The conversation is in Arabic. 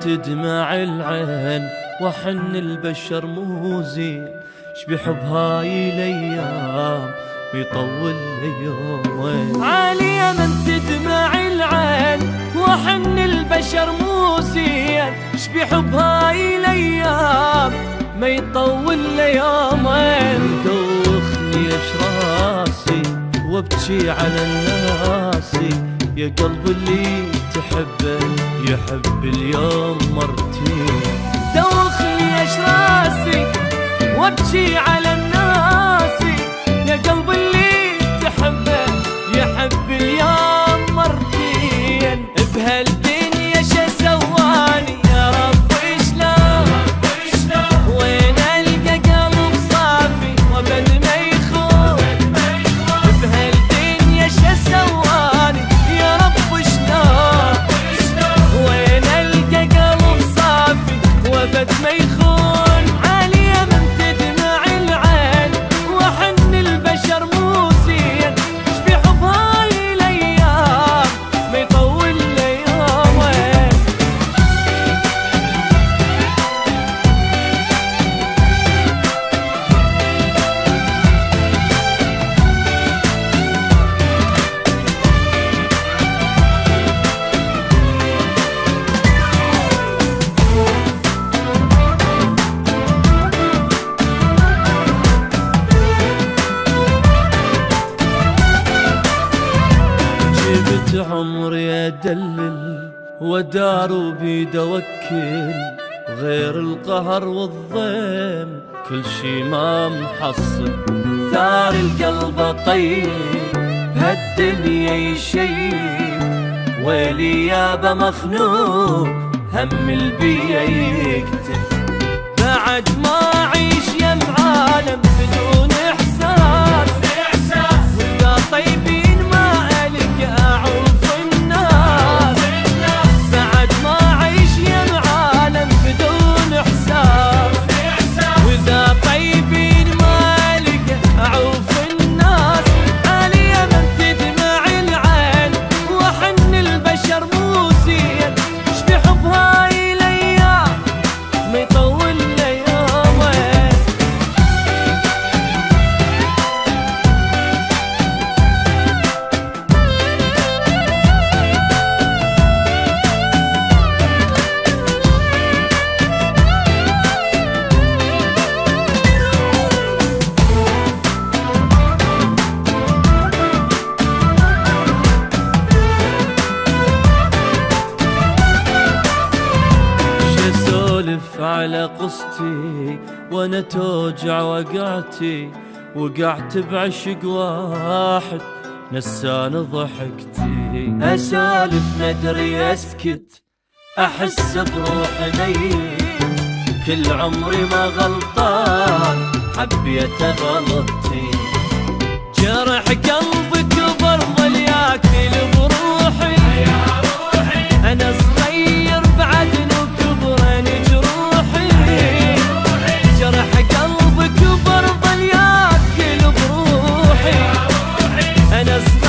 تدمع العين وحن البشر مو زين، شبيح بهاي الايام بيطول ليومين. عالية من تدمع العين وحن البشر مو زين، شبيح بهاي الايام ما يطول ليومين. دوخني اش راسي وابكي على الناس، يا قلب اللي تحبه يحب اليوم مرتين. دوخني اش راسي وابكي على الناس، يا قلب اللي تحبه يحب اليوم مرتين. بهالدنيا شا سواني يا رب شلون، وين القى قلب صافي وابد ما يخون. بهالدنيا شا سواني يا رب شلون، وين القى قلب صافي وابد ما يخون. عالية من تدمع العين وحن البشر مو زين، شبيح بهاي الايام ما يطول ليومين. جبت عمري ادلل ودار وبيد اوكل، غير القهر والضيم كل شي ما محصل. ثار القلب طيب بهالدنيا يشيب، ويلي يابا مخنوق هم البيا يقتل. بعد ما اعيش يا معالم بدون احساس، وذا طيبين ما القى اعوف الناس. بعد ما اعيش يا معالم بدون احساس، وذا طيبين ما القى اعوف الناس. عالية من تدمع العين وحن البشر مو زين، شبيح بهاي الايام ما يطول ليومين. على قصتي وانا توجع وقعتي، وقعت بعشق واحد نسان ضحكتي. اسولف مدري اسكت احس بروحي ميت، كل عمري ما غلطان حبيت غلطتي. جرح قلبي كبر ظل ياكل بروحي، انا صغير بعد كبرن جروحي. جرح قلبي كبر ظل ياكل بروحي، انا صغير